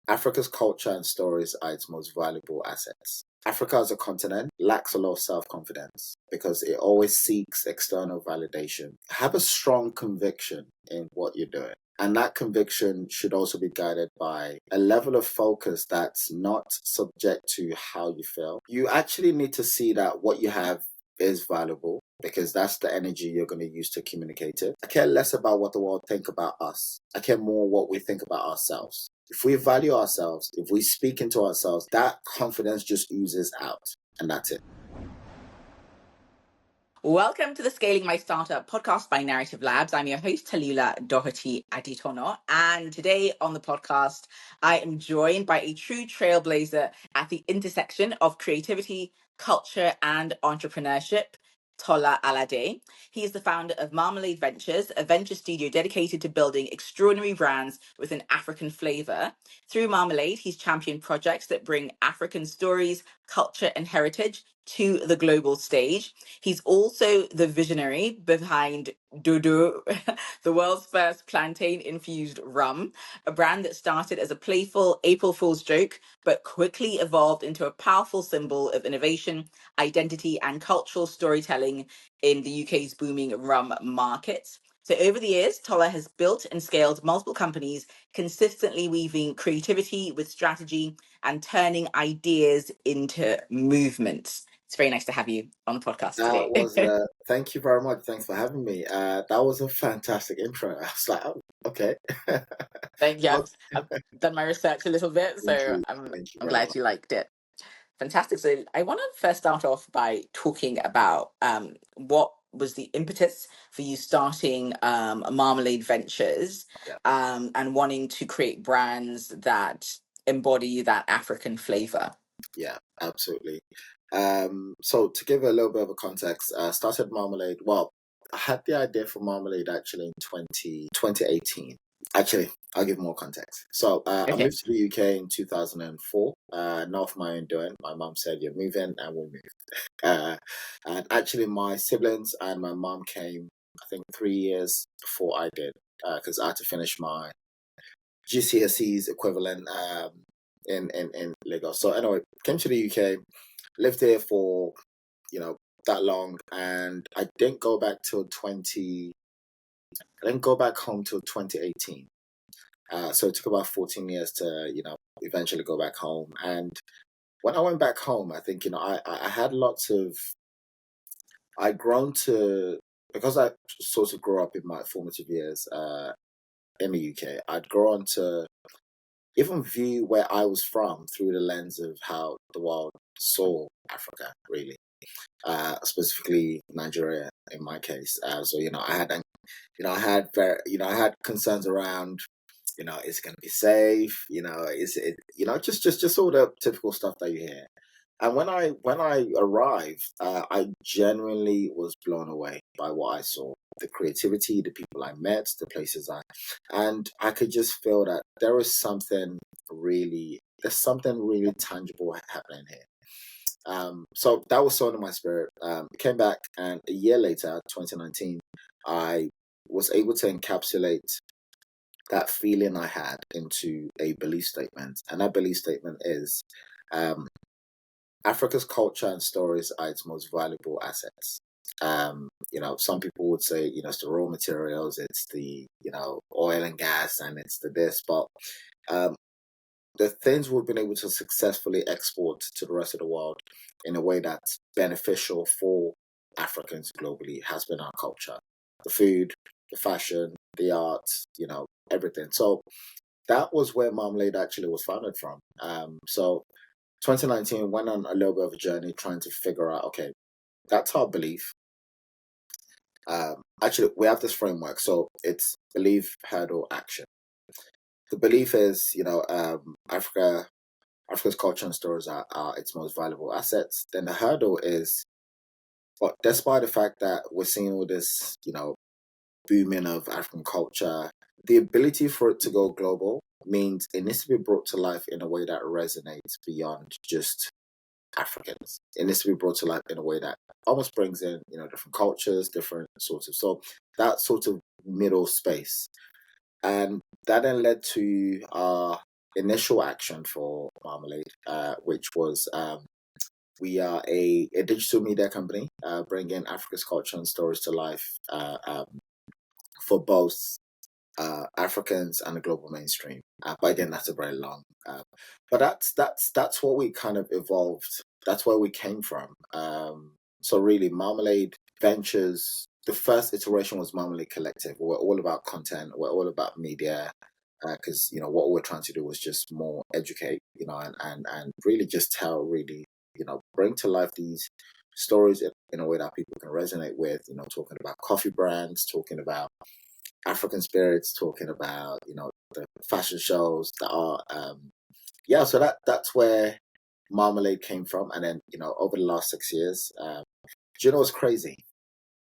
Africa's culture and stories are its most valuable assets. Africa as a continent lacks a lot of self confidence because it always seeks external validation. Have a strong conviction in what you're doing. And that conviction should also be guided by a level of focus that's not subject to how you feel. You actually need to see that what you have is valuable because that's the energy you're going to use to communicate it. I care less about what the world think about us. I care more what we think about ourselves. If we value ourselves, if we speak into ourselves, that confidence just oozes out. And that's it. Welcome to the Scaling My Startup podcast by Narrative Labs. I'm your host, Talula Doherty Aditono. And today on the podcast, I am joined by a true trailblazer at the intersection of creativity, culture, and entrepreneurship. Tola Alade. He is the founder of Marmalade Ventures, a venture studio dedicated to building extraordinary brands with an African flavor. Through Marmalade, he's championed projects that bring African stories, culture, and heritage to the global stage. He's also the visionary behind Dodo, the world's first plantain-infused rum, a brand that started as a playful April Fool's joke, but quickly evolved into a powerful symbol of innovation, identity, and cultural storytelling in the UK's booming rum market. So over the years, Tola has built and scaled multiple companies, consistently weaving creativity with strategy and turning ideas into movements. It's very nice to have you on the podcast today. Thank you very much. Thanks for having me. That was a fantastic intro. I was like, oh, okay. Thank you. Well, I've done my research a little bit, thank so you. I'm Thank you I'm very glad much. you liked it. Fantastic. So I want to first start off by talking about what was the impetus for you starting Marmalade Ventures Yeah, and wanting to create brands that embody that African flavor. yeah, absolutely. So to give a little bit of a context, started Marmalade. Well, I had the idea for Marmalade actually in 2018. Actually, I'll give more context. So I Okay. moved to the UK in 2004, not of my own doing. My mom said, "You're moving," and we moved. And actually, my siblings and my mom came, I think, 3 years before I did, because I had to finish my GCSEs equivalent in Lagos. So anyway, came to the UK, lived here for you know that long, and I didn't go back till 20. I didn't go back home till 2018. So it took about 14 years to eventually go back home. And when I went back home, I think I had lots of I'd grown to because I sort of grew up in my formative years in the UK. I'd grown to even view where I was from through the lens of how the world saw Africa, really, specifically Nigeria in my case. So I had I had concerns around, is it going to be safe? Is it, just all the typical stuff that you hear. And when I arrived, I genuinely was blown away by what I saw, the creativity, the people I met, the places and I could just feel that there's something really tangible happening here. So that was sort of my spirit. Came back, and a year later, 2019, I was able to encapsulate that feeling I had into a belief statement, and that belief statement is, um, Africa's culture and stories are its most valuable assets. Some people would say, it's the raw materials, it's the, oil and gas, and it's the this, but um, the things we've been able to successfully export to the rest of the world in a way that's beneficial for Africans globally has been our culture, the food, the fashion, the art, everything. So that was where Marmalade actually was founded from. So 2019 went on a little bit of a journey trying to figure out, okay, that's our belief. Actually, we have this framework. So it's belief, hurdle, action. The belief is, Africa's culture and stories are its most valuable assets. Then the hurdle is, but despite the fact that we're seeing all this, booming of African culture, the ability for it to go global means it needs to be brought to life in a way that resonates beyond just Africans. It needs to be brought to life in a way that almost brings in, different cultures, different sorts of, so that sort of middle space. And that then led to our initial action for Marmalade, which was we are a digital media company bringing Africa's culture and stories to life for both Africans and the global mainstream. But again, that's a very long. But that's what we kind of evolved. That's where we came from. So really, Marmalade Ventures. The first iteration was Marmalade Collective. We're all about content. We're all about media. Because what we're trying to do was just more educate, and really just tell, really, bring to life these stories in a way that people can resonate with. Talking about coffee brands, talking about African spirits, talking about the fashion shows that are yeah. So that's where Marmalade came from, and then over the last 6 years, do you know what's crazy?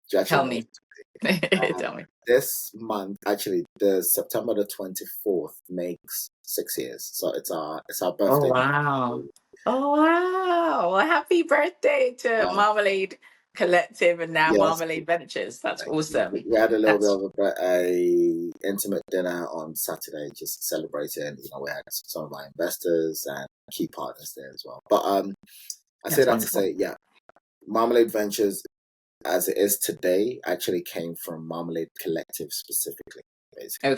Do you actually Tell know? me. Tell me. This month, actually, the September the 24th makes 6 years. So it's our Oh birthday. wow. Oh wow. Well, happy birthday to Um, Marmalade Collective and now yes, Marmalade Ventures. That's thank you. awesome. We had a little bit That's of a intimate dinner on Saturday, just celebrating. We had some of our investors and key partners there as well. But I say that's that to wonderful. say, yeah, Marmalade Ventures, as it is today, actually came from Marmalade Collective specifically, basically.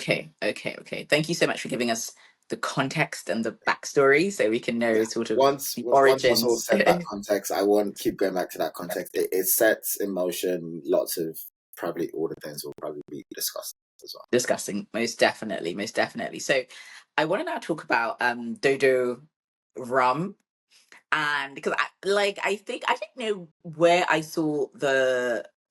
Okay. Thank you so much for giving us the context and the backstory so we can know Yeah. sort of Once the once you sort of origins. set that context, I won't keep going back to that context. It sets in motion lots of probably all the things we'll probably be discussing as well. Discussing, most definitely, most definitely. So I want to now talk about Dodo Rum. And because I think I didn't know where I saw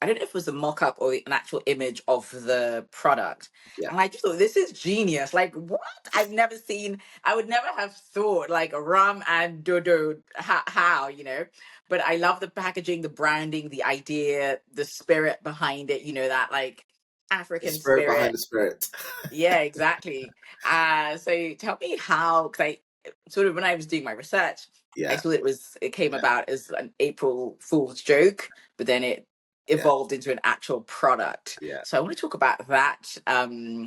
I don't know if it was a mock-up or an actual image of the product. Yeah. And I just thought this is genius. Like what? I would never have thought like rum and dodo how, But I love the packaging, the branding, the idea, the spirit behind it, that like The African spirit behind spirit. the spirit. Yeah, exactly. So tell me how, because I sort of when I was doing my research, I Yeah. saw it came Yeah. about as an April Fool's joke, but then it Yeah. evolved into an actual product. Yeah. So I want to talk about that Yeah.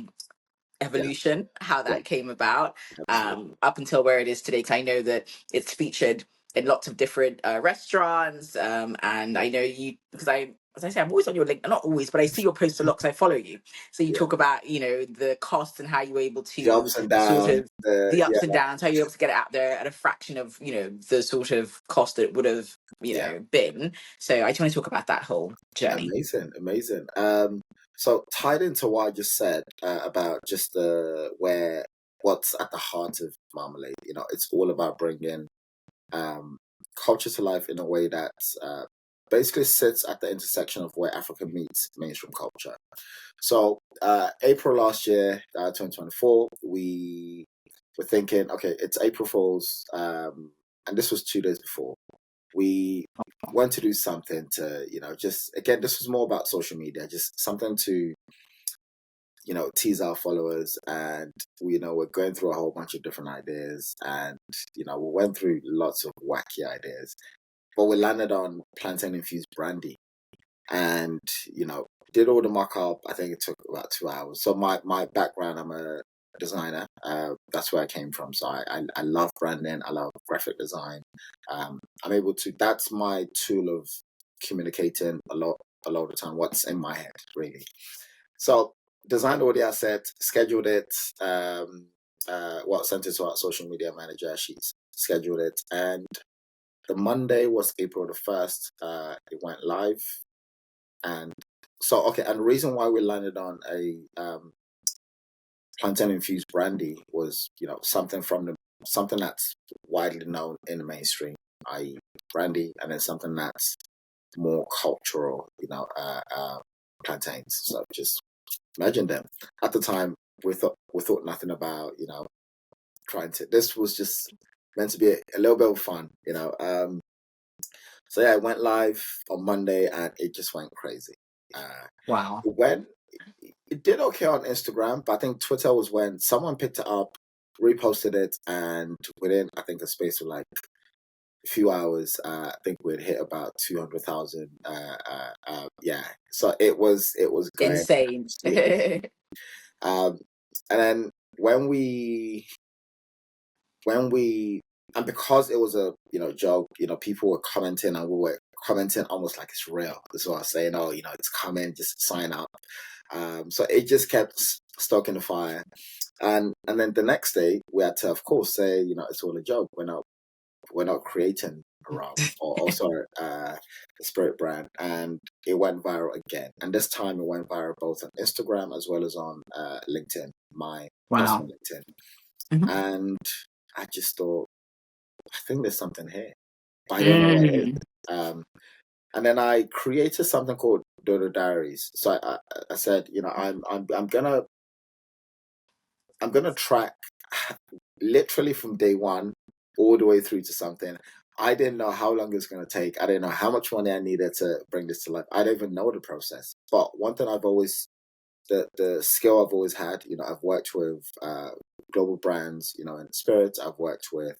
evolution, how Yeah. that came about, Absolutely. up until where it is today. Because I know that it's featured in lots of different restaurants, and I know you because as I say, I'm always on your link. Not always, but I see your posts a lot because I follow you. So you Yeah. talk about the costs and how you were able The to ups and sort downs. of The the Yeah. ups and downs, how you're able to get it out there at a fraction of the sort of cost that it would have Yeah. been. So I just want to talk about that whole journey. Amazing. Amazing. So tied into what I just said about just what's at the heart of Marmalade. It's all about bringing um, culture to life in a way that basically sits at the intersection of where Africa meets mainstream culture. So, April last year, 2024, we were thinking, okay, it's April Fool's, and this was 2 days before. We went to do something to, just again, this was more about social media, just something to, tease our followers. And we're going through a whole bunch of different ideas, and we went through lots of wacky ideas, but we landed on plantain infused brandy, and did all the mock-up. I think it took about 2 hours. So my background, I'm a designer. That's where I came from. So I love branding. I love graphic design. I'm able to. That's my tool of communicating a lot of the time. What's in my head, really. So designed all the assets, scheduled it. Sent it to our social media manager. She's scheduled it, and the Monday was April the 1st. It went live, and so okay. And the reason why we landed on a plantain infused brandy was something that's widely known in the mainstream, i.e., brandy, and then something that's more cultural, plantains. So just imagine them. At the time, we thought nothing about trying to. This was just meant to be a little bit of fun. So yeah, it went live on Monday, and it just went crazy. Uh, Wow. it went. It did okay on Instagram, but I think Twitter was when someone picked it up, reposted it, and within I think a space of like a few hours, I think we'd hit about 200,000. Yeah, so it was going Insane. absolutely. Um, and then when we when we, and because it was a, joke, people were commenting, and we were commenting almost like it's real. That's what I was saying. Oh, it's coming, just sign up. So it just kept stoking the fire. And then the next day we had to, of course, say, it's all a joke. We're not creating a rum, or also the spirit brand. And it went viral again. And this time it went viral both on Instagram as well as on LinkedIn, my Wow. personal LinkedIn. Mhm. And I just thought, I think there's something here, but I don't know what it is. Mm. And then I created something called Dodo Diaries. So I said, I'm gonna track literally from day one all the way through to something. I didn't know how long it's gonna take. I didn't know how much money I needed to bring this to life. I don't even know the process. But one thing I've always the skill I've always had, I've worked with global brands, in spirits. I've worked with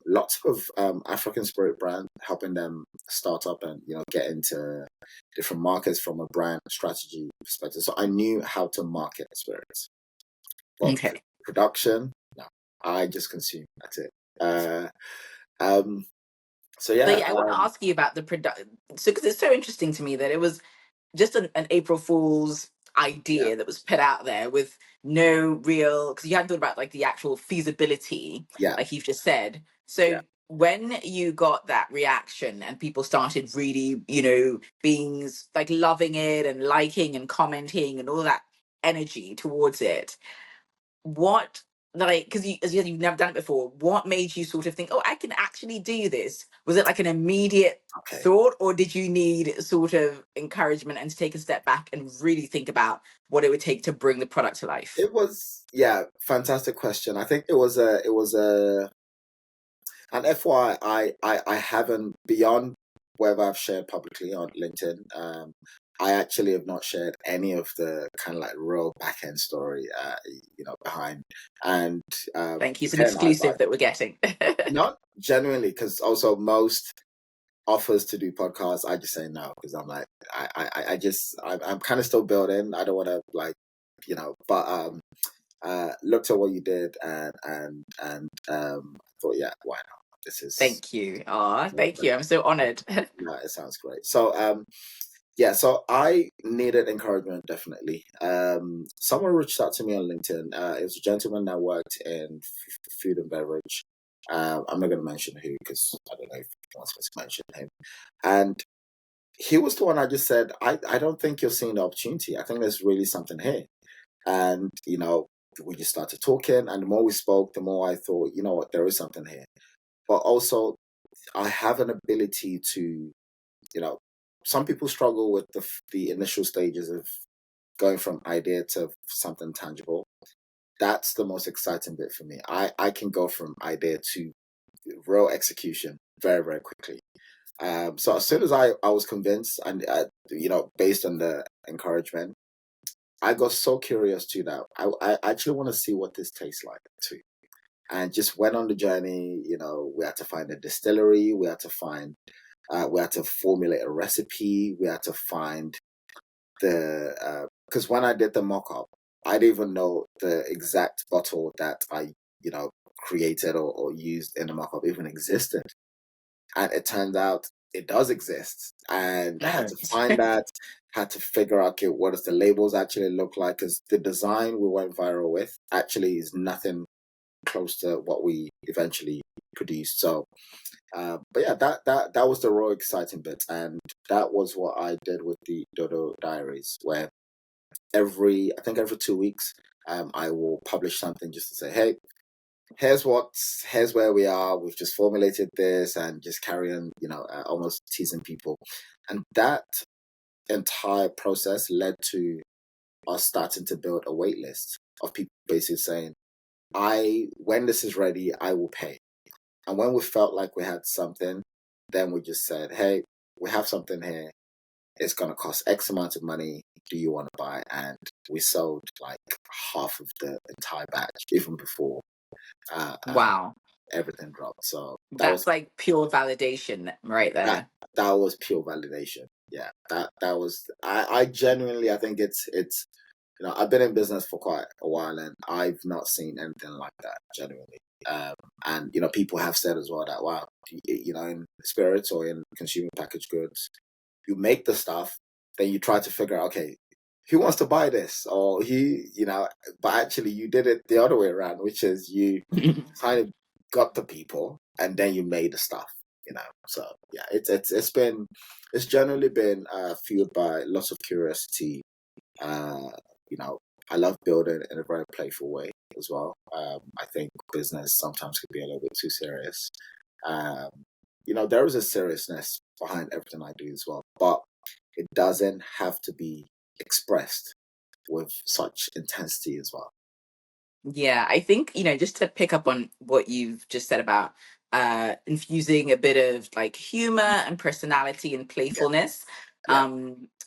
lots of African spirit brands, helping them start up and get into different markets from a brand strategy perspective. So I knew how to market spirits, but Okay. production, no, I just consume. That's it. Um, so So yeah, yeah, I want to ask you about the production. So because it's so interesting to me that it was just an April Fool's yeah, idea that was put out there with no real, because you hadn't thought about like the actual feasibility, yeah, like you've just said. yeah. So when you got that reaction and people started really, being like loving it and liking and commenting and all that energy towards it, what, like, because as you said, you've never done it before, what made you sort of think, oh, I can actually do this? Was it like an immediate Okay. thought, or did you need sort of encouragement and to take a step back and really think about what it would take to bring the product to life? It was, yeah, fantastic question. I think it was a and FYI, I haven't, beyond whether I've shared publicly on LinkedIn. I actually have not shared any of the kind of like real back end story, behind. And Thank you. It's an again, I exclusive that we're getting. not genuinely, because also most offers to do podcasts, I just say no, because I'm like, I'm kind of still building. I don't want to like, but looked at what you did, and thought, yeah, why not? This is Thank you. Oh, sounds thank great. you. I'm so honored. No, it sounds great. So yeah, so I needed encouragement, definitely. Someone reached out to me on LinkedIn. It was a gentleman that worked in food and beverage. I'm not going to mention who, because I don't know if he wants me to mention him. And he was the one I just said, I don't think you're seeing the opportunity. I think there's really something here. And, we just started talking, and the more we spoke, the more I thought, you know what, there is something here. But also, I have an ability to, you know, some people struggle with the initial stages of going from idea to something tangible. That's the most exciting bit for me. I can go from idea to real execution very, very quickly. So as soon as I was convinced, and based on the encouragement, I got so curious to that. I actually want to see what this tastes like too, and just went on the journey. We had to find a distillery. We had to formulate a recipe. We had to find because when I did the mock up, I didn't even know the exact bottle that I created or used in the mock up even existed. And it turned out it does exist. And I had No. to find that, had to figure out, okay, what does the labels actually look like? Because the design we went viral with actually is nothing close to what we eventually produced. So, but yeah, that was the raw exciting bit, and that was what I did with the Dodo Diaries, where I think every 2 weeks, I will publish something just to say, hey, here's where we are. We've just formulated this, and just carry on, almost teasing people, and that entire process led to us starting to build a wait list of people basically saying, when this is ready, I will pay. And when we felt like we had something, then we just said, hey, we have something here. It's going to cost X amount of money. Do you want to buy? And we sold like half of the entire batch, even before uh, uh, Wow. everything dropped. So That's like pure validation right that there. that was pure validation. Yeah, that was. I genuinely, I think it's I've been in business for quite a while, and I've not seen anything like that, genuinely. Um, and people have said as well that, wow, in spirits or in consumer packaged goods, you make the stuff, then you try to figure out, okay, who wants to buy this, or but actually you did it the other way around, which is you kind of got the people, and then you made the stuff. So yeah, it's generally been fueled by lots of curiosity. uh, you know, I love building in a very playful way as well. I think business sometimes can be a little bit too serious. Um, there is a seriousness behind everything I do as well, but it doesn't have to be expressed with such intensity as well. Yeah, I think, just to pick up on what you've just said about infusing a bit of like humor and personality and Yeah, playfulness. yeah,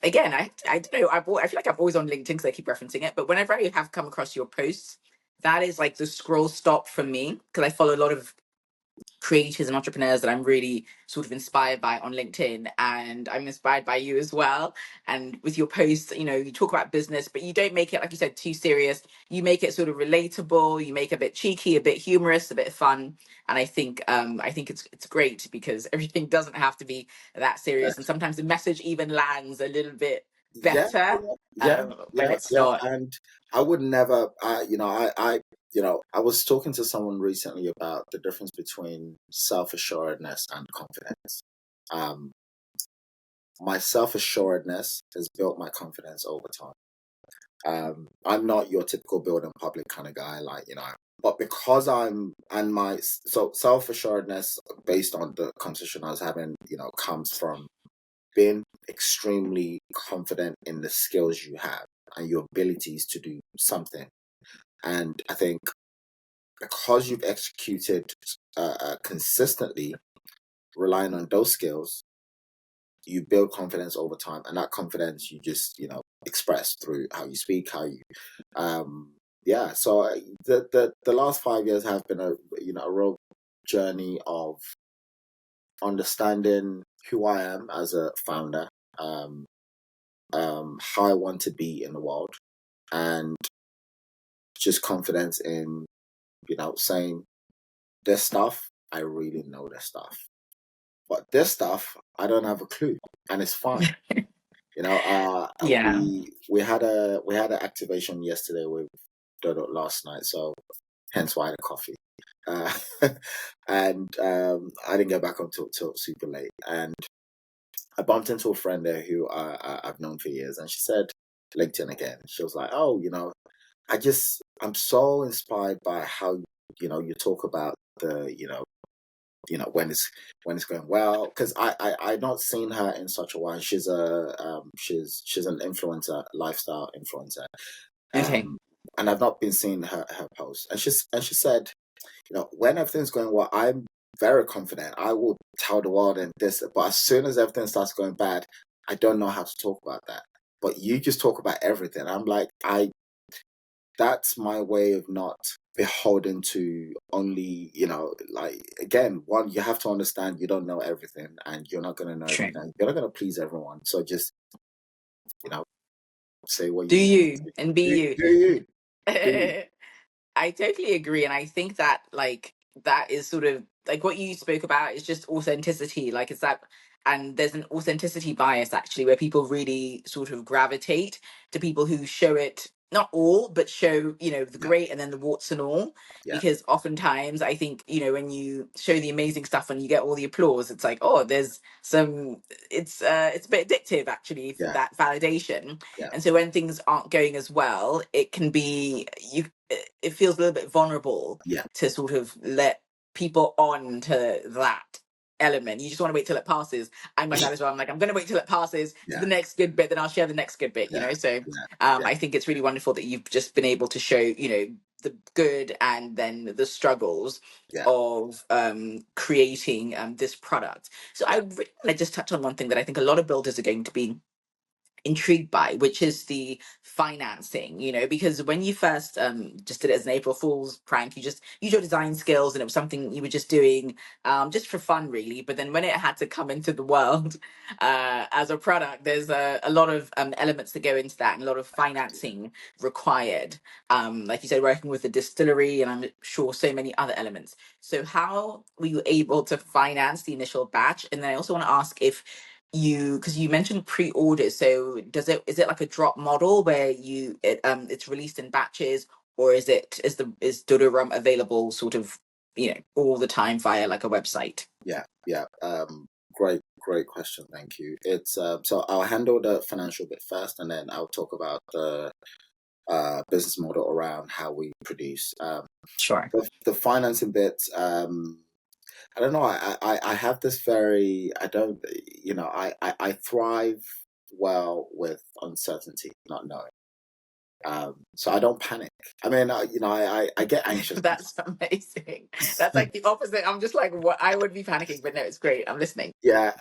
Again, I don't know, I feel like I'm always on LinkedIn because I keep referencing it, but whenever I have come across your posts, that is like the scroll stop for me because I follow a lot of creators and entrepreneurs that I'm really sort of inspired by on LinkedIn, and I'm inspired by you as well. And with your posts, you talk about business, but you don't make it, like you said, too serious. You make it sort of relatable. You make it a bit cheeky, a bit humorous, a bit fun. And I think it's great because everything doesn't have to be that yeah, serious. And sometimes the message even lands a little bit yeah, better yeah, when yeah, it's yeah. not. And I would never, I was talking to someone recently about the difference between self-assuredness and confidence. Um, my self-assuredness has built my confidence over time. I'm not your typical build in public kind of guy, like, but because so self-assuredness based on the conversation I was having, comes from being extremely confident in the skills you have and your abilities to do something. And I think because you've executed consistently, relying on those skills, you build confidence over time, and that confidence you just express through how you speak, how you yeah. So the last 5 years have been a real journey of understanding who I am as a founder, um, how I want to be in the world, and just confidence in saying this stuff, I really know this stuff, but this stuff I don't have a clue, and it's fine. Yeah. We had an activation yesterday with Dodo last night, so hence why the coffee. Uh, and I didn't get back on till super late, and I bumped into a friend there who I've known for years, and she said LinkedIn again. She was like, "Oh, I'm so inspired by how you talk about the when it's going well, because I've not seen her in such a while. She's an influencer, lifestyle influencer, Okay. um, and I've not been seeing her post. And she said, when everything's going well, I'm very confident. I will tell the world and this, but as soon as everything starts going bad, I don't know how to talk about that. But you just talk about everything. I'm like, that's my way of not beholden to only, like, again, one, you have to understand you don't know everything, and you're not going to know True. everything. You're not going to please everyone. So just, you know, say what Do you want to you say. and be you. Do you? Do you? I totally agree. And I think that like that is sort of like what you spoke about is just authenticity. Like it's that, and there's an authenticity bias actually where people really sort of gravitate to people who show it, not all, but show, the Yeah, great and then the warts and all. yeah, Because oftentimes I think, when you show the amazing stuff and you get all the applause, it's like, oh, there's some, it's a bit addictive actually for yeah, that validation. yeah, And so when things aren't going as well, it can be it feels a little bit vulnerable yeah, to sort of let people on to that element. You just want to wait till it passes. I'm like that as well. I'm like, I'm going to wait till it passes to yeah, the next good bit, then I'll share the next good bit, yeah, So yeah, yeah, I think it's really wonderful that you've just been able to show, the good and then the struggles yeah, of creating this product. So I yeah, really want to just touch on one thing that I think a lot of builders are going to be intrigued by, which is the financing, because when you first just did it as an April Fool's prank, you just used your design skills and it was something you were just doing just for fun, really. But then when it had to come into the world as a product, there's a lot of elements that go into that and a lot of financing required. Like you said, working with a distillery, and I'm sure so many other elements. So how were you able to finance the initial batch? And then I also want to ask if because you mentioned pre-orders, so is it like a drop model where it's released in batches, or is Dodo Rum available sort of all the time via like a website? Yeah. Great question. Thank you. It's so I'll handle the financial bit first, and then I'll talk about the business model around how we produce. Sure. The financing bit. I don't know. I have this very. I don't. I thrive well with uncertainty, not knowing. So I don't panic. I mean, I get anxious. That's amazing. That's like the opposite. I'm just like, what? I would be panicking, but no, it's great. I'm listening. Yeah.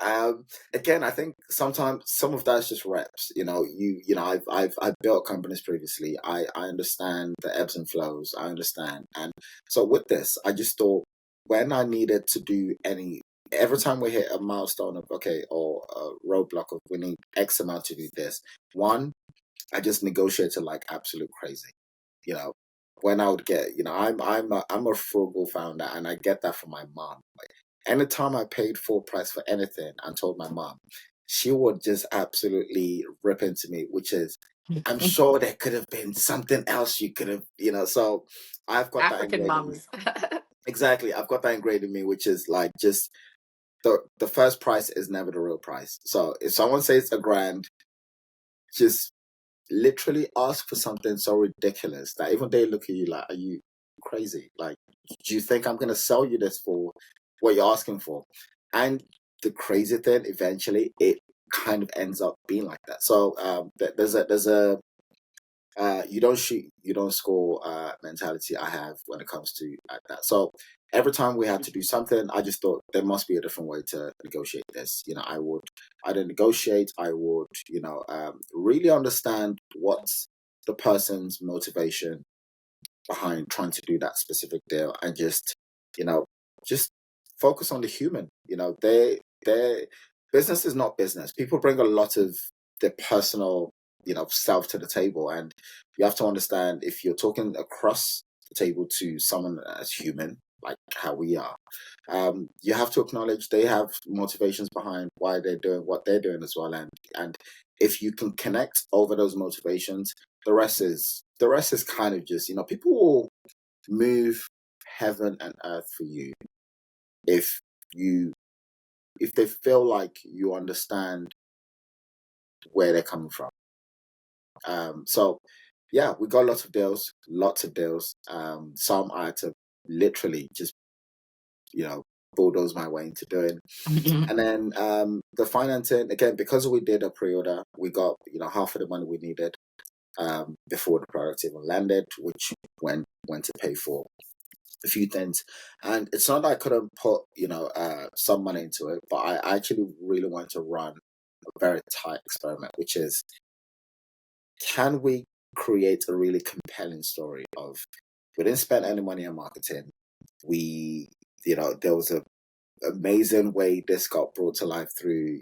Again, I think sometimes some of that's just reps. I've built companies previously. I understand the ebbs and flows. I understand, and so with this, I just thought when I needed to do every time we hit a milestone of okay or a roadblock of we need X amount to do this. One, I just negotiated like absolute crazy. You know, when I would get, I'm a frugal founder, and I get that from my mom. Like anytime I paid full price for anything and told my mom, she would just absolutely rip into me, which is, I'm sure there could have been something else you could have, So I've got that African ingrained in me. mums. Exactly, I've got that ingrained in me, which is like just the first price is never the real price. So if someone says $1,000, just literally ask for something so ridiculous that even they look at you like, are you crazy? Like, do you think I'm going to sell you this for what you're asking for? And the crazy thing, eventually, it kind of ends up being like that. So there's a you don't shoot, you don't score mentality I have when it comes to that. So every time we had to do something, I just thought there must be a different way to negotiate this. I didn't negotiate. I would, really understand what's the person's motivation behind trying to do that specific deal, and you know, just focus on the human. Their business is not business. People bring a lot of their personal, self to the table, and you have to understand if you're talking across the table to someone as human, like how we are. You have to acknowledge they have motivations behind why they're doing what they're doing as well, and if you can connect over those motivations, the rest is kind of just, people will move heaven and earth for you if you if they feel like you understand where they're coming from. So yeah, we got lots of deals. Some I had to literally just, bulldoze my way into doing. And then the financing, again, because we did a pre-order, we got, half of the money we needed before the product even landed, which went to pay for a few things. And it's not that I couldn't put, some money into it, but I actually really want to run a very tight experiment, which is, can we create a really compelling story of, we didn't spend any money on marketing. There was a amazing way this got brought to life through,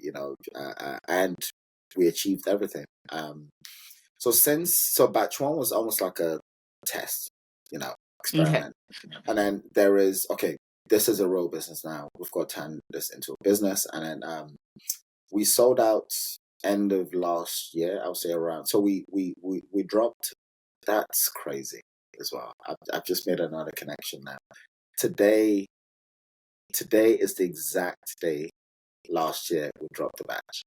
and we achieved everything. So batch one was almost like a test, Okay. experiment. And then there is, okay, this is a real business now. We've got to turn this into a business. And then we sold out end of last year, I would say around. So we dropped. That's crazy as well. I've just made another connection now. Today is the exact day last year we dropped the batch.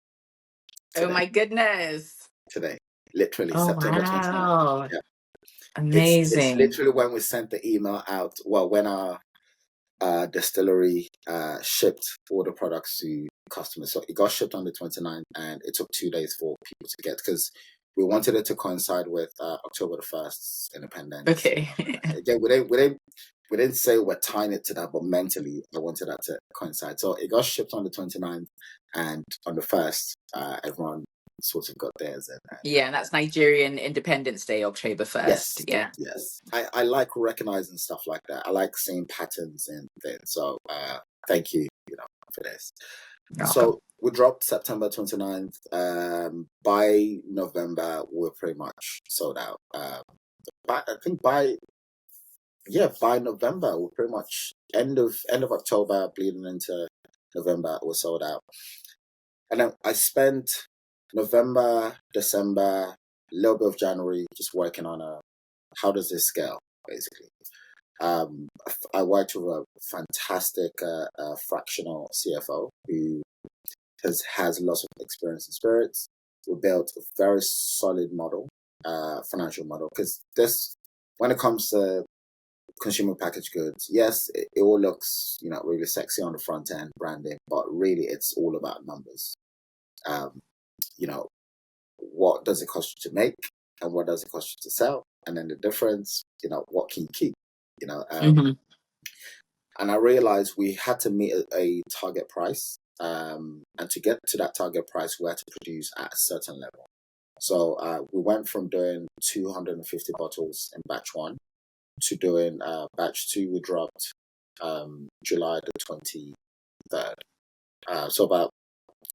Oh Today. my goodness. Today. Literally Oh September 29th. wow. Yeah. It's Amazing. literally when we sent the email out. Well, when our distillery shipped all the products to customers. So it got shipped on the 29th, and it took 2 days for people to get, because we wanted it to coincide with October the 1st, Independence. Okay. Again, we didn't say we're tying it to that, but mentally I wanted that to coincide. So it got shipped on the 29th, and on the 1st, everyone sort of got theirs. Yeah, and that's Nigerian Independence Day, October 1st. Yes, Yeah. yes. I like recognizing stuff like that. I like seeing patterns in things. So thank you, for this. You're welcome. So we dropped September 29th. By November, we're pretty much sold out. I think by November, we're pretty much end of October, bleeding into November, we're sold out. And then I spent November, December, a little bit of January just working on how does this scale, basically. I worked with a fantastic fractional CFO who has lots of experience in spirits. We built a very solid model, financial model, because when it comes to consumer packaged goods, yes, it all looks really sexy on the front end branding, but really it's all about numbers. Um, you know, what does it cost you to make, and what does it cost you to sell, and then the difference, what can you keep, Mhm. and I realized we had to meet a target price, and to get to that target price, we had to produce at a certain level. So we went from doing 250 bottles in batch one to doing batch two. We dropped July the 23rd, so about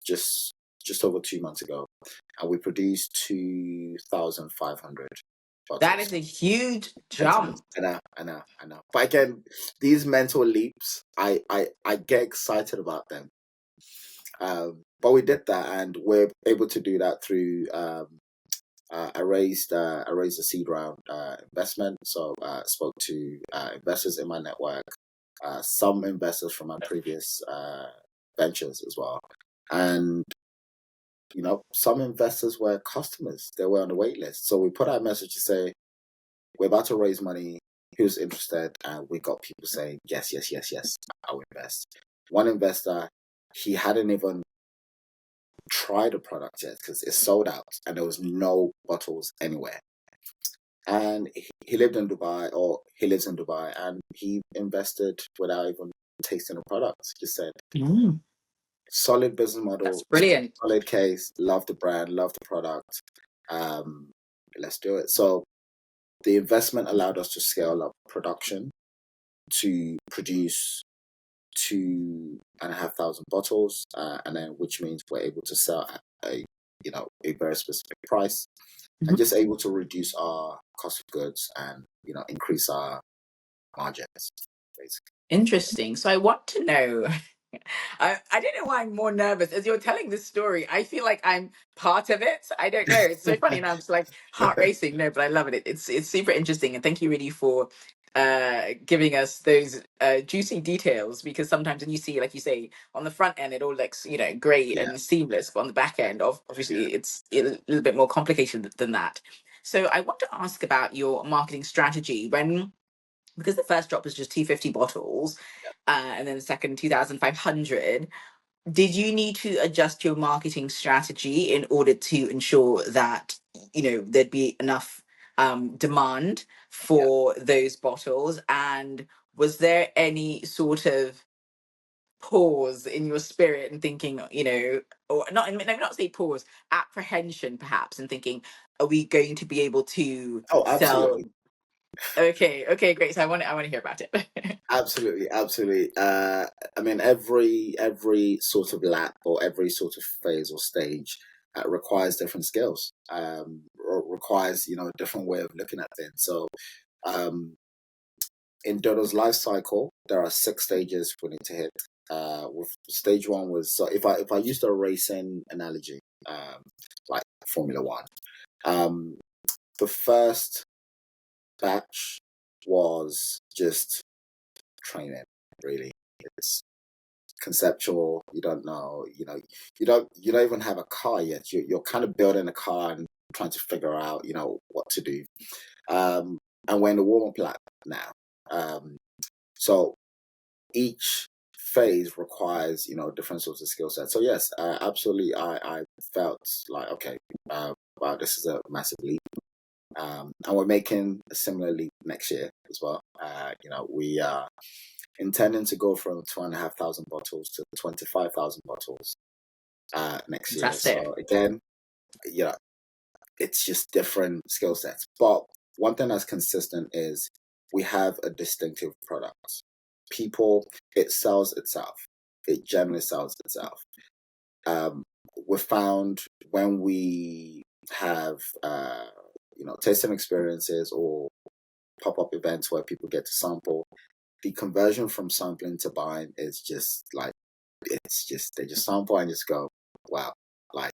just over 2 months ago, and we produced 2,500 That bottles. is a huge Sentiments. jump. I know. But again, these mental leaps, I get excited about them. But we did that, and we're able to do that through. I raised a seed round investment. So spoke to investors in my network, some investors from my previous ventures as well, and some investors were customers. They were on the wait list. So we put out a message to say, we're about to raise money. Who's interested? And we got people saying, yes, yes, yes, yes, I'll invest. One investor, he hadn't even tried the product yet because it's sold out and there was no bottles anywhere. And he lived in Dubai, or he lives in Dubai, and he invested without even tasting the product. Just said, Mm, solid business model, that's brilliant. solid case, love the brand, love the product. Um, let's do it. So the investment allowed us to scale up production to produce 2,500 bottles, and then which means we're able to sell at a very specific price, and Mhm. just able to reduce our cost of goods and increase our margins, basically. Interesting. So I want to know. I don't know why I'm more nervous as you're telling this story. I feel like I'm part of it. I don't know. It's so funny, and I'm just like heart racing. No, but I love it. It's super interesting, and thank you really for giving us those juicy details, because sometimes when you see, like you say, on the front end it all looks great Yeah, and seamless, but on the back end yeah, obviously it's a little bit more complicated than that. So I want to ask about your marketing strategy when, because the first drop was just 250 bottles, and then the second 2,500. Did you need to adjust your marketing strategy in order to ensure that there'd be enough demand yeah. for those bottles? And was there any sort of pause in your spirit and thinking, or not, maybe not say pause, apprehension perhaps, and thinking, are we going to be able to Oh, sell? absolutely. Okay, great. So I want to hear about it. Absolutely, absolutely. I mean, every sort of lap or every sort of phase or stage requires different skills. Requires a different way of looking at things. So, um, in Dodo's life cycle, there are 6 stages we need to hit. With stage one was, so if I used a racing analogy, like Formula One, um, the first batch was just training. Really, it's conceptual. You don't know. You don't even have a car yet. You're kind of building a car and trying to figure out what to do. Um, and we're in the warm up lap now. So each phase requires different sorts of skill sets. So yes, absolutely. I felt like, okay, wow, this is a massive leap. And we're making a similar leap next year as well. We are intending to go from 2,500 bottles to 25,000 bottles next year. Fantastic. So again, you know, it's just different skill sets. But one thing that's consistent is we have a distinctive product. People, it sells itself. It generally sells itself. Um, we found when we have, tasting experiences or pop-up events where people get to sample, the conversion from sampling to buying is just like, it's just, they just sample and just go, wow, like,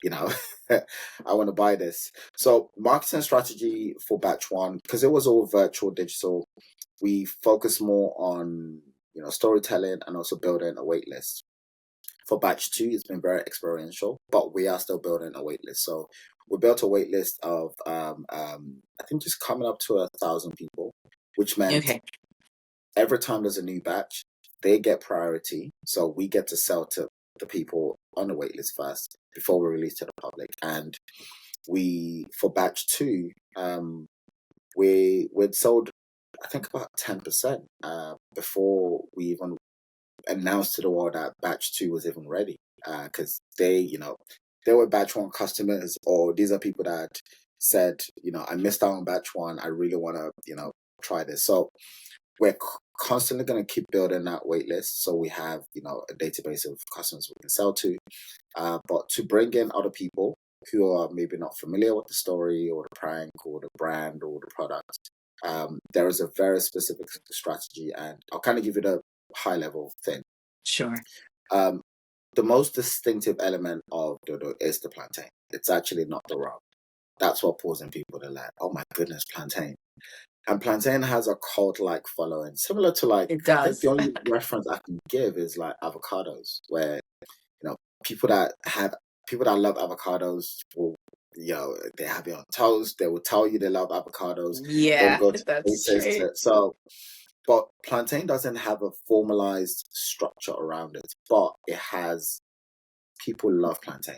you know, I want to buy this. So marketing strategy for batch one, because it was all virtual digital, we focus more on, storytelling and also building a wait list. For batch two, it's been very experiential, but we are still building a wait list. So we built a wait list of, I think just coming up to 1,000 people, which meant Okay. every time there's a new batch, they get priority. So we get to sell to the people on the waitlist first before we release to the public. And for batch two, we'd sold, I think, about 10% before we even announced to the world that batch two was even ready. Because they were batch one customers, or these are people that said, I missed out on batch one. I really want to, try this. So we're constantly going to keep building that wait list, so we have a database of customers we can sell to, but to bring in other people who are maybe not familiar with the story or the prank or the brand or the product, there is a very specific strategy, and I'll kind of give you the high level thing. Sure. The most distinctive element of Dodo is the plantain. It's actually not the rum. That's what pulls in people. They're like, oh my goodness, plantain. And plantain has a cult-like following, similar to, like, It I think the does. only reference I can give is like avocados, where people that love avocados will, they have it on toast. They will tell you they love avocados. They will Yeah, go to that's places true. to so. But plantain doesn't have a formalized structure around it, but it has. People love plantain.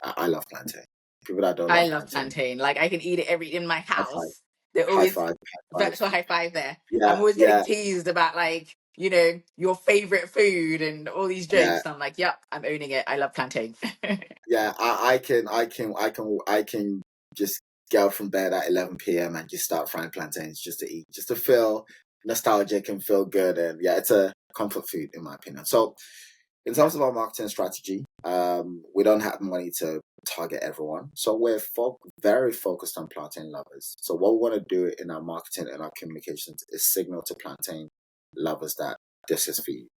I love plantain. People that don't I love love plantain, plantain. Like I can eat it in my high five, house. They're high always five, high five. virtual high five there. I'm Yeah, always getting yeah, teased about like, your favorite food and all these yeah. jokes. I'm like, yep, I'm owning it. I love plantain. Yeah, I can just get up from bed at 11 p.m. and just start frying plantains just to eat, just to feel nostalgic and feel good. And yeah, it's a comfort food in my opinion. So in terms of our marketing strategy, we don't have money to target everyone. So we're very focused on plantain lovers. So what we want to do in our marketing and our communications is signal to plantain lovers that this is for you,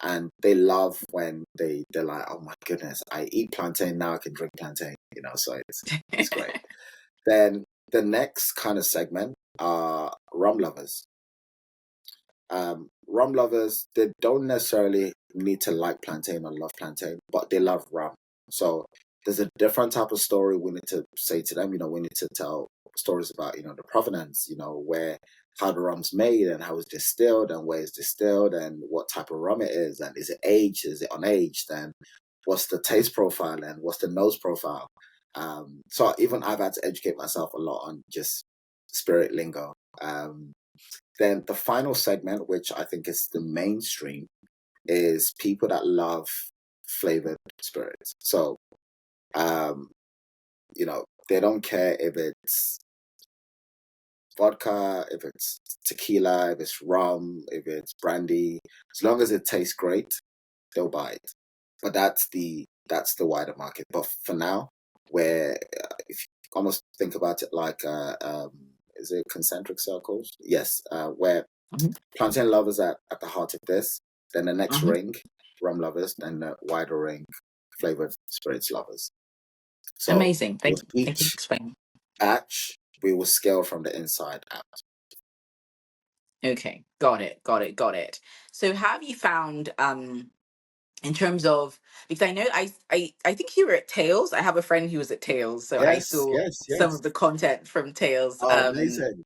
and they love when they're like, oh my goodness, I eat plantain now, I can drink plantain, so it's great. Then the next kind of segment are rum lovers. Rum lovers, they don't necessarily need to like plantain or love plantain, but they love rum. So there's a different type of story we need to say to them. We need to tell stories about, the provenance, where, how the rum's made and how it's distilled and where it's distilled and what type of rum it is, and is it aged, is it unaged, and what's the taste profile and what's the nose profile. So even I've had to educate myself a lot on just spirit lingo. Then the final segment, which I think is the mainstream, is people that love flavored spirits. So, um, they don't care if it's vodka, if it's tequila, if it's rum, if it's brandy. As long as it tastes great, they'll buy it. But that's the wider market. But for now, where if you almost think about it like is it concentric circles? Yes, where Mhm, plantain lovers at the heart of this. Then the next mhm. ring, rum lovers. Then the wider ring, flavored spirits lovers. So Amazing. with Thank you for each explaining. batch, we will scale from the inside out. Okay, got it, got it, got it. So have you found in terms of, because I know I think you were at Tails. I have a friend who was at Tails, so I Yes, saw yes, some yes. of the content from Tails. Oh, amazing.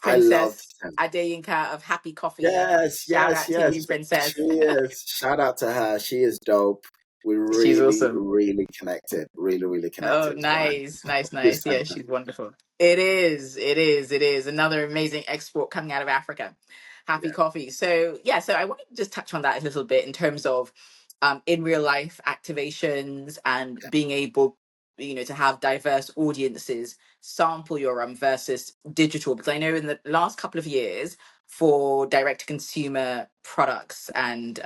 I loved Princess him. Adeyinka of Happy Coffee. Yes, Shout yes, out to you, yes. She Princess. is. Shout out to her. She is dope. We She's really, awesome. really connected. Really, really Oh, connected. It was grand. nice, nice, Good nice. Yeah, center. she's wonderful. It is, it is, it is. Another amazing export coming out of Africa. Happy Yeah. coffee. So, yeah, so I wanted to just touch on that a little bit in terms of in real life activations and Yeah. being able, to have diverse audiences sample your rum versus digital? Because I know in the last couple of years for direct to consumer products and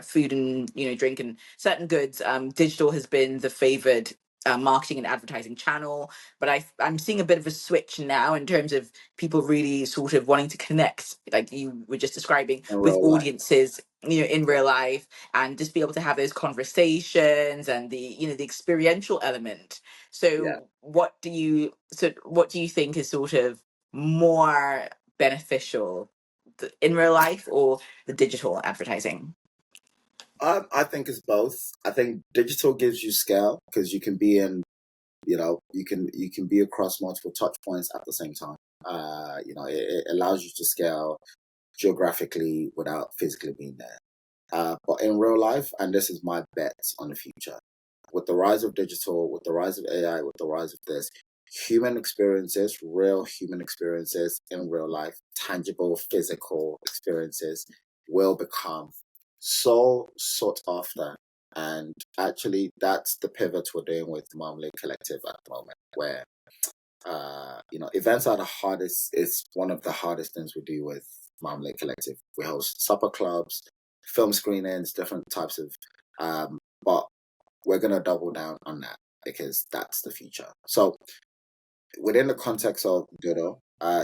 food and drink and certain goods, digital has been the favored marketing and advertising channel. But I'm seeing a bit of a switch now in terms of people really sort of wanting to connect, like you were just describing, In with real life. audiences, in Yeah. real life, and just be able to have those conversations and the experiential element. Yeah. What do you think is sort of more beneficial, in real life or the digital advertising? I think it's both. I think digital gives you scale because you can be in, you can be across multiple touch points at the same time. It allows you to scale geographically without physically being there. But in real life, and this is my bet on the future, with the rise of digital, with the rise of AI, with the rise of this, human experiences, real human experiences in real life, tangible, physical experiences will become so sought after. And actually, that's the pivot we're doing with Marmalade Collective at the moment, where events are the hardest. It's one of the hardest things we do with Marmalade Collective. We host supper clubs, film screenings, different types of, but we're gonna double down on that because that's the future. So within the context of Dodo,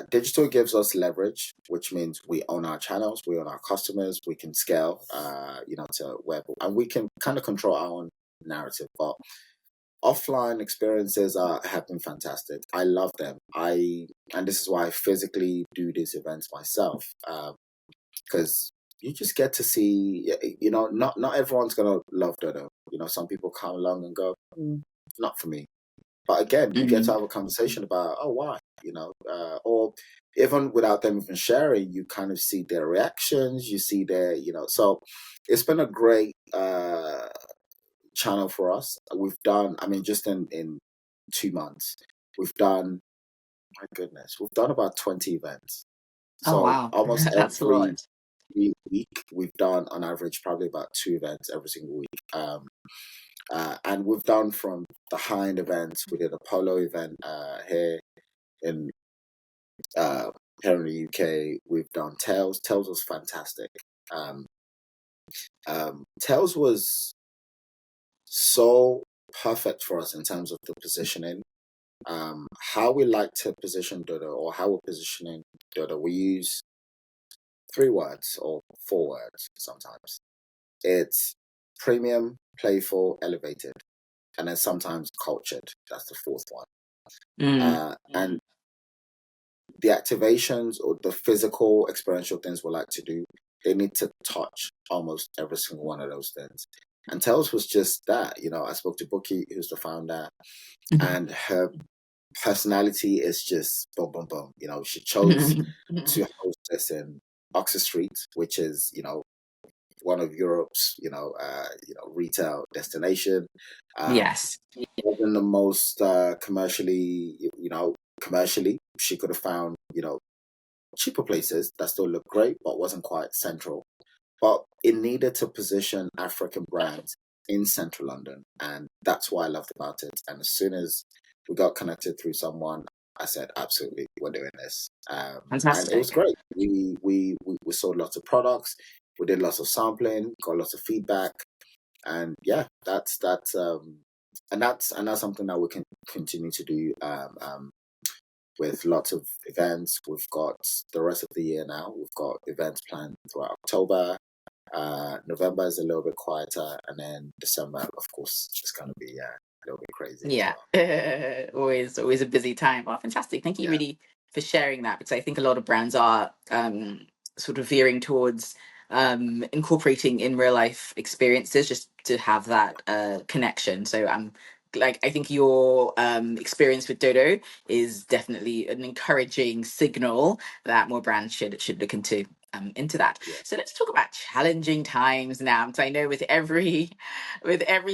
digital gives us leverage, which means we own our channels, we own our customers, we can scale, to web, and we can kind of control our own narrative. But offline experiences have been fantastic. I love them. And this is why I physically do these events myself, because you just get to see. Not everyone's gonna love Dodo. Some people come along and go, not for me. But again, you get to Mhm. have a conversation about, oh, why? Or even without them even sharing, you kind of see their reactions. You see so it's been a great channel for us. We've done, I mean, just in 2 months, we've done, my goodness, we've done about 20 events. Oh So wow, almost that's a every lot. week, we've done on average probably about 2 events every single week. And we've done from the high end events. We did a polo event in uh, here in the UK. We've done Tails. Tails was fantastic. Um, Tails was so perfect for us in terms of the positioning. How we like to position Dodo, or how we're positioning Dodo, we use 3 words or 4 words sometimes. It's premium, playful, elevated, and then sometimes cultured. That's the fourth one. Mm. And the activations or the physical experiential things we like to do, they need to touch almost every single one of those things. And Tails was just that. I spoke to Bookie, who's the founder, and her personality is just boom, boom, boom. She chose to host this in Oxford Street, which is, one of Europe's, retail destination. Um, Yes. wasn't the most commercially, she could have found, cheaper places that still look great, but wasn't quite central. But it needed to position African brands in central London. And that's what I loved about it. And as soon as we got connected through someone, I said, absolutely, we're doing this. And it was Fantastic. great. We sold lots of products. We did lots of sampling, got lots of feedback. And yeah, that's something that we can continue to do with lots of events. We've got the rest of the year now. We've got events planned throughout October. November is a little bit quieter, and then December, of course, is going to be a little bit crazy as Yeah. well. Always a busy time. Oh, fantastic. Thank you Yeah, really for sharing that, because I think a lot of brands are sort of veering towards incorporating in real life experiences just to have that connection. So I think your experience with Dodo is definitely an encouraging signal that more brands should look into that. yeah, So let's talk about challenging times now. So I know with every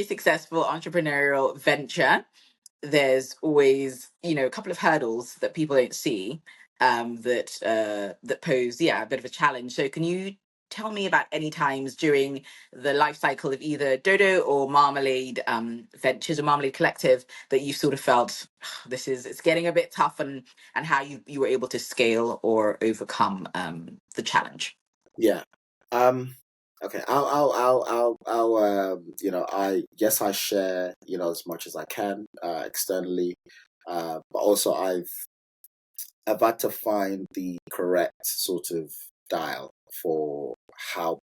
successful entrepreneurial venture, there's always a couple of hurdles that people don't see, that pose a bit of a challenge. So can you tell me about any times during the life cycle of either Dodo or Marmalade Ventures or Marmalade Collective that you sort of felt, it's getting a bit tough, and how you were able to scale or overcome the challenge. Yeah. Okay. I share, as much as I can, externally. But also I've had to find the correct sort of dial for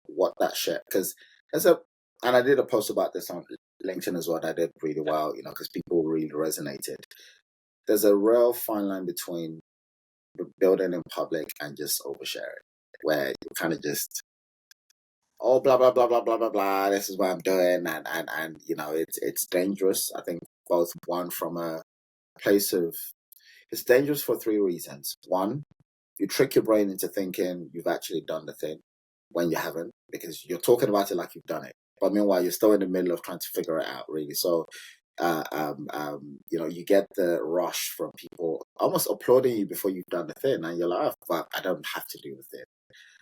what that share, because and I did a post about this on LinkedIn as well. That I did really well, because people really resonated. There's a real fine line between building in public and just oversharing, where you kind of just, oh, blah blah blah blah blah blah blah, this is what I'm doing, and it's dangerous. I think both, one, from a place of, it's dangerous for three reasons. One, you trick your brain into thinking you've actually done the thing when you haven't, because you're talking about it like you've done it, but meanwhile you're still in the middle of trying to figure it out, really. So you get the rush from people almost applauding you before you've done the thing, and you're like, oh, but I don't have to do the thing.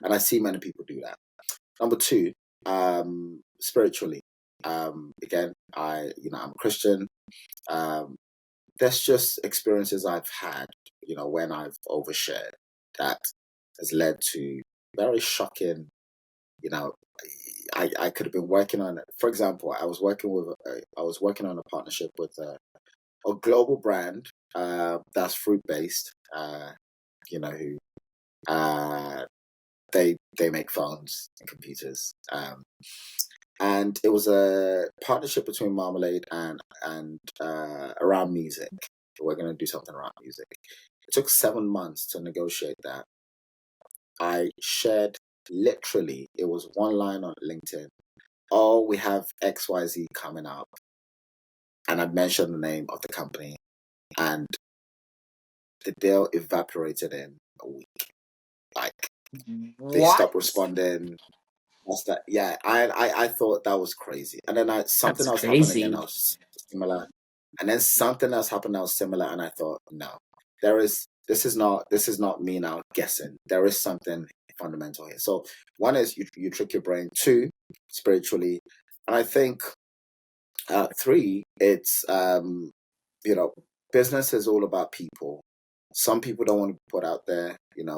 And I see many people do that. Number two, spiritually. Again, I'm Christian. There's just experiences I've had, when I've overshared, that has led to very shocking, you know, I could have been working on it. For example, I was working on a partnership with a global brand that's fruit based. Who they make phones and computers. And it was a partnership between Marmalade and around music. We're going to do something around music. It took 7 months to negotiate that. I shared, literally, it was one line on LinkedIn. Oh, we have XYZ coming up. And I mentioned the name of the company, and the deal evaporated in a week. Like, they What? stopped responding. That's that. Yeah, I thought that was crazy. And then something That's else happened again crazy. that was similar. And then something else happened that was similar, and I thought, no, this is not me now guessing. There is something fundamental here. So one is you trick your brain. Two, spiritually, and I think three, it's business is all about people. Some people don't want to be put out there,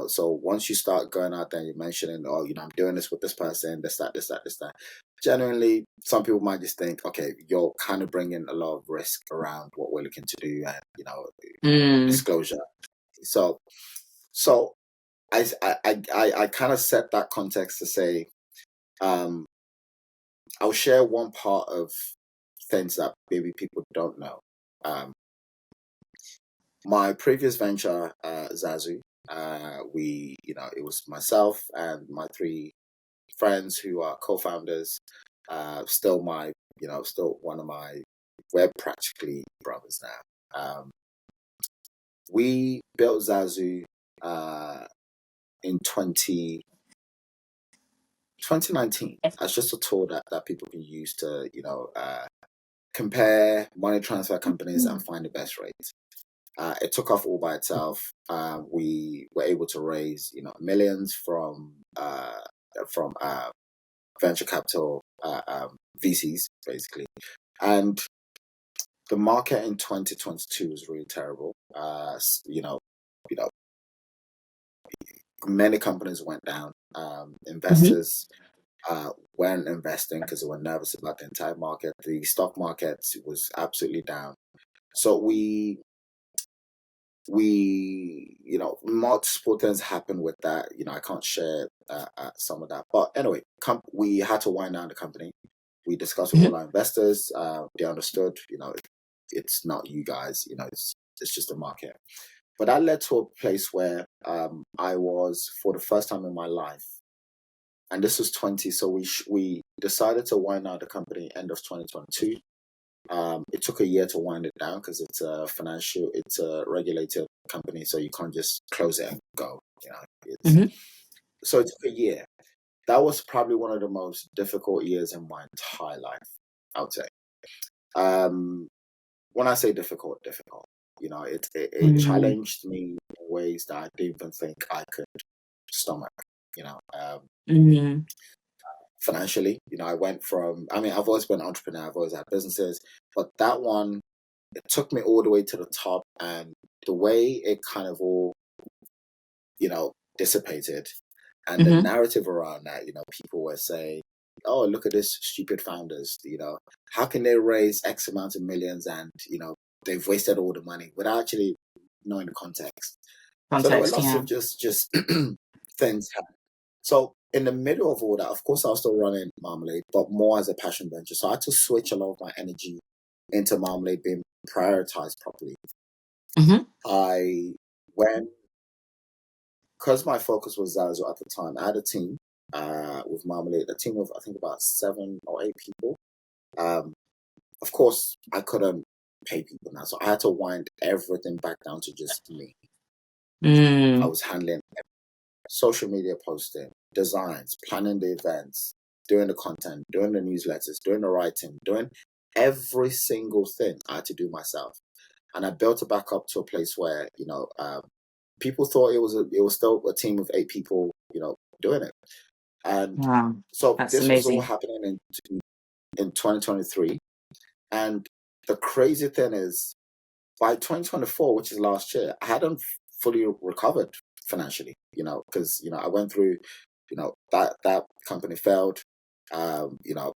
so once you start going out there and you're mentioning, oh, I'm doing this with this person, this, that, this, that, this, that, genuinely, some people might just think, okay, you're kind of bringing a lot of risk around what we're looking to do, and, disclosure. So I kind of set that context to say, I'll share one part of things that maybe people don't know. My previous venture, Zazu, it was myself and my three friends who are co-founders. Still still one of my, we're practically brothers now. We built Zazu in 2019 as just a tool that people can use to, compare money transfer companies and find the best rates. It took off all by itself. We were able to raise, millions from venture capital VCs, basically. And the market in 2022 was really terrible. Many companies went down. Investors weren't investing because they were nervous about the entire market. The stock market was absolutely down. So multiple things happened with that. I can't share some of that, but anyway, we had to wind down the company. We discussed with all our investors. They understood, it's not you guys, it's just the market. But that led to a place where I was, for the first time in my life, and this was 20, so we decided to wind down the company end of 2022. It took a year to wind it down because it's a regulated company, so you can't just close it and go. So it took a year. That was probably one of the most difficult years in my entire life, I would say. When I say difficult, it challenged me in ways that I didn't even think I could stomach. you know, Mm-hmm. financially. I went from, I mean, I've always been an entrepreneur, I've always had businesses, but that one, it took me all the way to the top. And the way it kind of all, dissipated, and the Mm-hmm. narrative around that, people were saying, oh, look at this stupid founders, how can they raise X amount of millions and, they've wasted all the money without actually knowing the context. So there were Context, lots yeah. of just things happening. So in the middle of all that, of course, I was still running Marmalade, but more as a passion venture. So I had to switch a lot of my energy into Marmalade being prioritized properly. Mm-hmm. I went, because my focus was Zazo at the time. I had a team with Marmalade, a team of I think about 7 or 8 people. Um, of course, I couldn't pay people now, so I had to wind everything back down to just me. I Mm. was handling social media posting, designs, planning the events, doing the content, doing the newsletters, doing the writing, doing every single thing I had to do myself. And I built it back up to a place where people thought it was still a team of 8 people, doing it. And Wow. so That's this was all amazing. happening in 2023. And the crazy thing is, by 2024, which is last year, I hadn't fully recovered financially, because, I went through, that company failed. You know,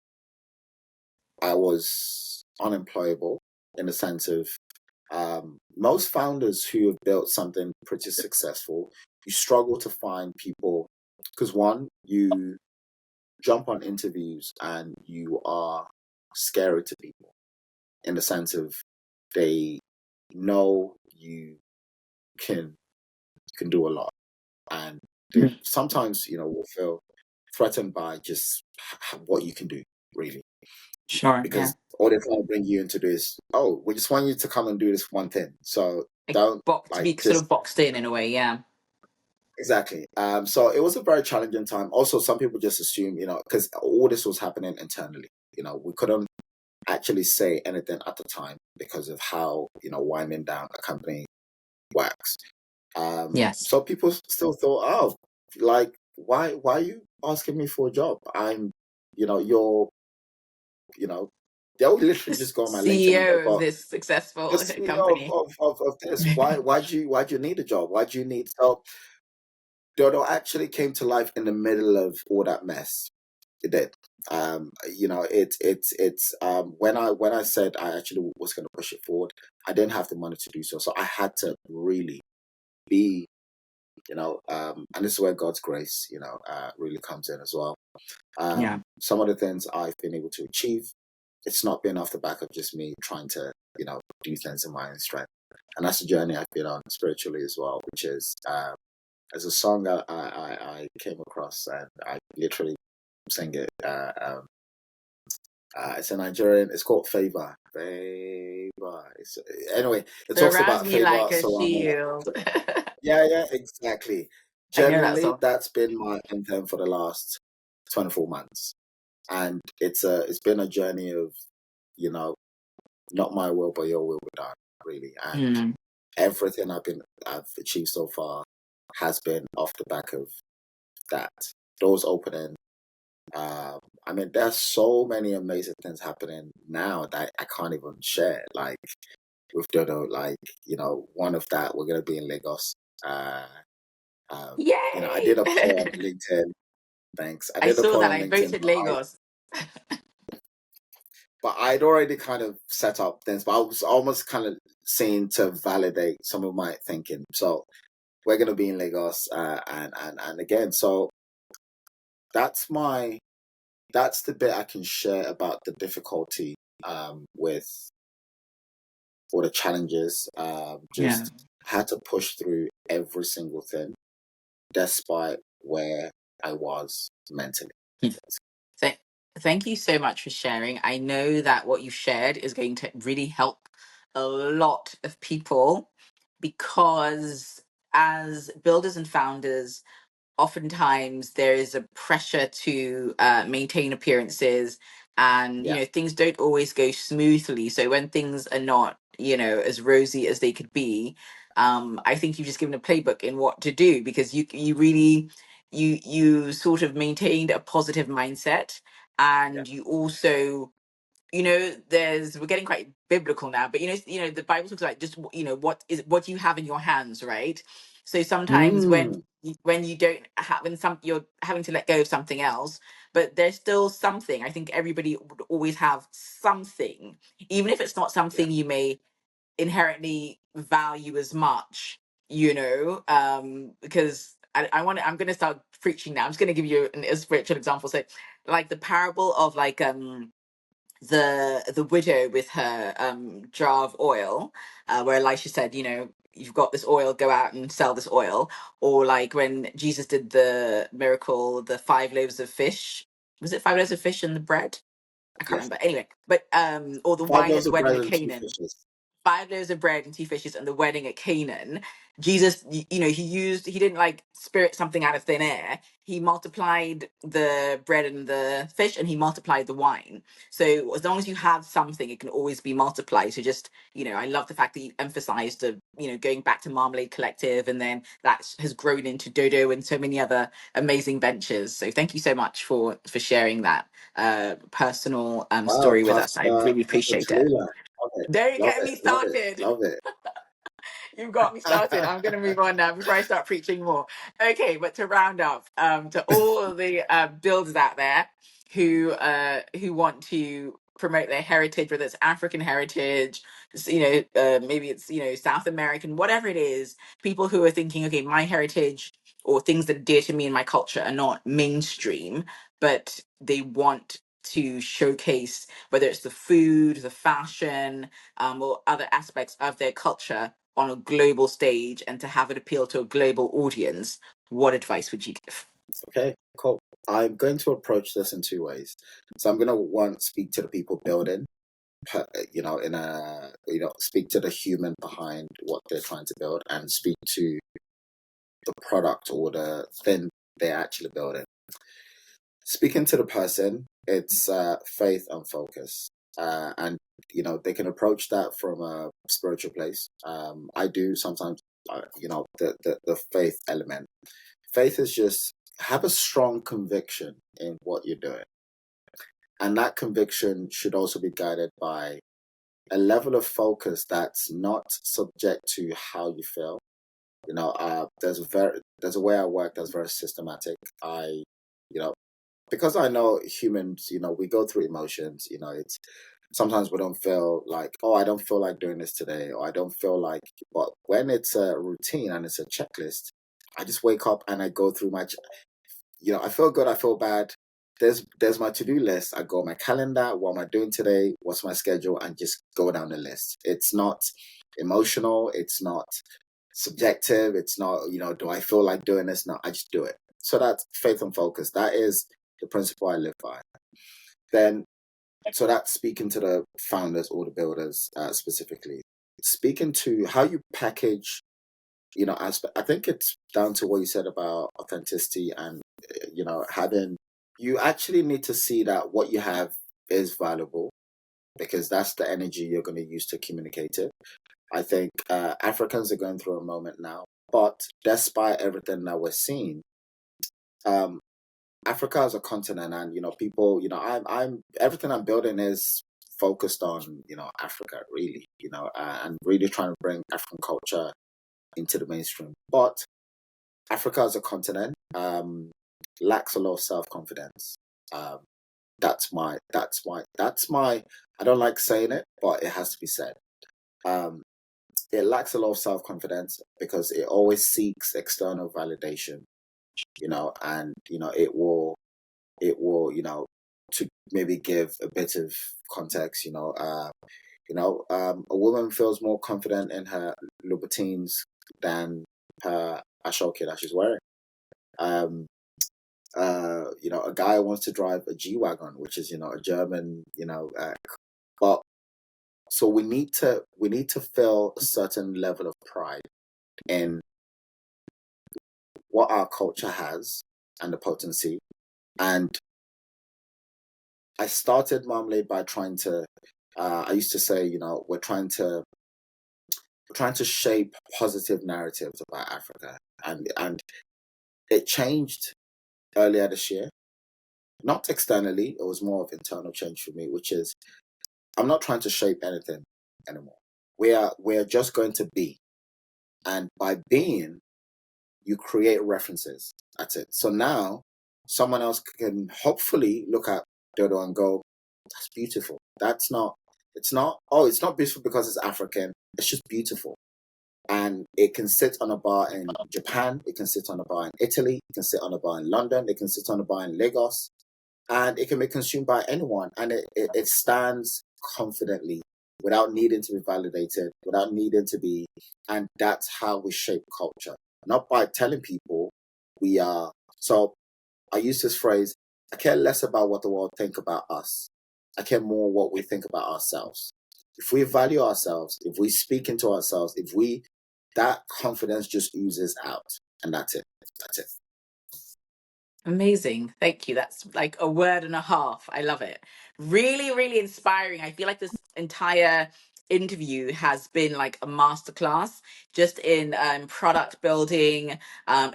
I was unemployable in the sense of most founders who have built something pretty successful, you struggle to find people because one, you jump on interviews and you are scary to people in the sense of they know you can do a lot, and they Mm. sometimes will feel threatened by just what you can do, really, Sure, yeah. because all they're trying to bring you into this, oh, we just want you to come and do this one thing, so Like, don't to like be sort just of boxed in a way, yeah. exactly. So it was a very challenging time. Also, some people just assume, because all this was happening internally, we couldn't actually say anything at the time because of how winding down a company works. Yes. So people still thought, oh, like, why are you asking me for a job? I'm, you're, you know, they'll literally The just go on my LinkedIn and go, CEO of but this the successful CEO company. of this, why do you need a job? Why do you need so Dodo actually came to life in the middle of all that mess. It did. It's when I said I actually was going to push it forward, I didn't have the money to do so, so I had to really be, and this is where God's grace, really comes in as well. Yeah. Some of the things I've been able to achieve, it's not been off the back of just me trying to, do things in my own strength, and that's the journey I've been on spiritually as well, which is as a song I came across and I literally sing it. It's a Nigerian. It's called Favor. Favor. Anyway, it talks Surrounds about me like favor a surrounding us. shield. Yeah, yeah, exactly. I know that Genuinely, song. that's been my anthem for the last 24 months, and it's been a journey of, you know, not my will but your will be done, really, and Mm. everything I've achieved so far has been off the back of that. Doors opening. I mean, there's so many amazing things happening now that I can't even share. Like with Dodo, like one of that we're gonna be in Lagos. Uh, I Yay! did a poll on LinkedIn. Thanks. I I did a saw poll that. on I LinkedIn, voted Lagos. but I'd already kind of set up things, but I was almost kind of seen to validate some of my thinking. So we're gonna be in Lagos, and again, so that's my that's the bit I can share about the difficulty with all the challenges. Yeah. Just had to push through every single thing, despite where I was mentally. Th- Thank you so much for sharing. I know that what you shared is going to really help a lot of people because as builders and founders, oftentimes there is a pressure to maintain appearances, and Yeah, things don't always go smoothly. So when things are not as rosy as they could be, I think you've just given a playbook in what to do, because you really you sort of maintained a positive mindset, Yeah. and you also, we're getting quite biblical now, but the Bible talks about just, what you have in your hands, right? So sometimes when Mm, when you don't have, when you're having to let go of something else, but there's still something. I think everybody would always have something, even if it's not yeah. something you may inherently value as much, because I'm going to start preaching now. I'm just going to give you a spiritual example. So, like the parable of like the widow with her jar of oil, where Elisha said, you've got this oil, go out and sell this oil. Or like when Jesus did the miracle, the 5 loaves of fish. Was it 5 loaves of fish and the bread? I can't Yes. remember. Anyway, but or the Five wine at loaves the of wedding bread at and two Canaan. fishes. 5 loaves of bread and 2 fishes and the wedding at Canaan. Jesus, he didn't like spirit something out of thin air. He multiplied the bread and the fish, and he multiplied the wine. So as long as you have something, it can always be multiplied. So just, I love the fact that you emphasized the, going back to Marmalade Collective, and then that has grown into Dodo and so many other amazing ventures. So thank you so much for sharing that personal Wow, story with us. I really Pastor appreciate it. Tallulah. Love it. There you Love get it. me Love it. started. Love it. You've got me started. I'm going to move on now before I start preaching more. Okay, but to round up, to all of the builders out there who want to promote their heritage, whether it's African heritage, maybe it's South American, whatever it is, people who are thinking, okay, my heritage or things that are dear to me and my culture are not mainstream, but they want to showcase whether it's the food, the fashion, or other aspects of their culture on a global stage, and to have it appeal to a global audience. What advice would you give? Okay, cool. I'm going to approach this in two ways. So I'm going to one speak to the people building, in a speak to the human behind what they're trying to build, and speak to the product or the thing they're actually building. Speaking to the person, it's faith and focus, and they can approach that from a spiritual place. I do sometimes, the faith element. Faith is just have a strong conviction in what you're doing, and that conviction should also be guided by a level of focus that's not subject to how you feel. There's a way I work that's very systematic. You know, because I know humans, we go through emotions. It's sometimes we don't feel like, oh, I don't feel like doing this today, or I don't feel like. But when it's a routine and it's a checklist, I just wake up and I go through I feel good, I feel bad. There's my to do list. I go my calendar. What am I doing today? What's my schedule? And just go down the list. It's not emotional. It's not subjective. It's not, do I feel like doing this? No, I just do it. So that's faith and focus. That is the principle I live by. Then, so that's speaking to the founders or the builders specifically. Speaking to how you package, I think it's down to what you said about authenticity and, having, you actually need to see that what you have is valuable because that's the energy you're going to use to communicate it. I think Africans are going through a moment now, but despite everything that we're seeing, um, Africa as a continent, and people, I'm everything I'm building is focused on Africa, really, and really trying to bring African culture into the mainstream. But Africa as a continent lacks a lot of self confidence. Um, that's my. I don't like saying it, but it has to be said. Um, it lacks a lot of self confidence because it always seeks external validation, and it will to maybe give a bit of context. A woman feels more confident in her Louboutins than her Ashoke that she's wearing. Um, a guy wants to drive a G wagon, which is a German, but so we need to feel a certain level of pride in what our culture has and the potency. And I started Marmalade by trying to. I used to say, we're trying to shape positive narratives about Africa, and it changed earlier this year. Not externally, it was more of internal change for me, which is I'm not trying to shape anything anymore. We're just going to be. And by being, you create references. That's it. So now someone else can hopefully look at Dodo and go, that's beautiful. It's not beautiful because it's African. It's just beautiful. And it can sit on a bar in Japan. It can sit on a bar in Italy. It can sit on a bar in London. It can sit on a bar in Lagos. And it can be consumed by anyone. And it stands confidently without needing to be validated, without needing to be. And that's how we shape culture. Not by telling people we are. So I use this phrase, I care less about what the world think about us. I care more what we think about ourselves. If we value ourselves, if we speak into ourselves, that confidence just oozes out. And that's it. That's it. Amazing. Thank you. That's like a word and a half. I love it. Really, really inspiring. I feel like this entire interview has been like a masterclass just in product building,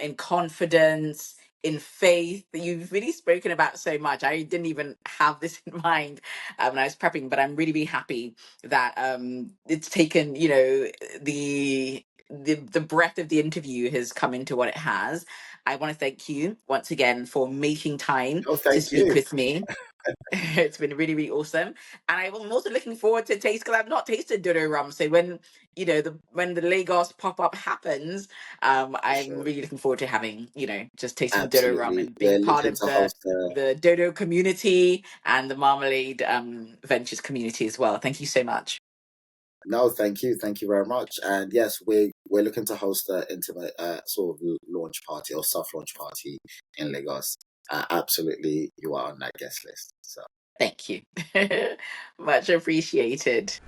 in confidence, in faith. You've really spoken about so much. I didn't even have this in mind when I was prepping, but I'm really, really happy that it's taken, the breadth of the interview has come into what it has. I want to thank you once again for making time Oh, to thank speak you. with me. It's been really, really awesome, and I'm also looking forward to taste because I've not tasted Dodo Rum. So when when the Lagos pop up happens, For I'm sure. really looking forward to having just tasting Dodo Rum Absolutely. and being We're part looking of to host a the Dodo community and the Marmalade Ventures community as well. Thank you so much. No, thank you. Thank you very much. And yes, we're looking to host an intimate sort of launch party or soft launch party in Lagos. Absolutely, you are on that guest list. So Thank you. Much appreciated.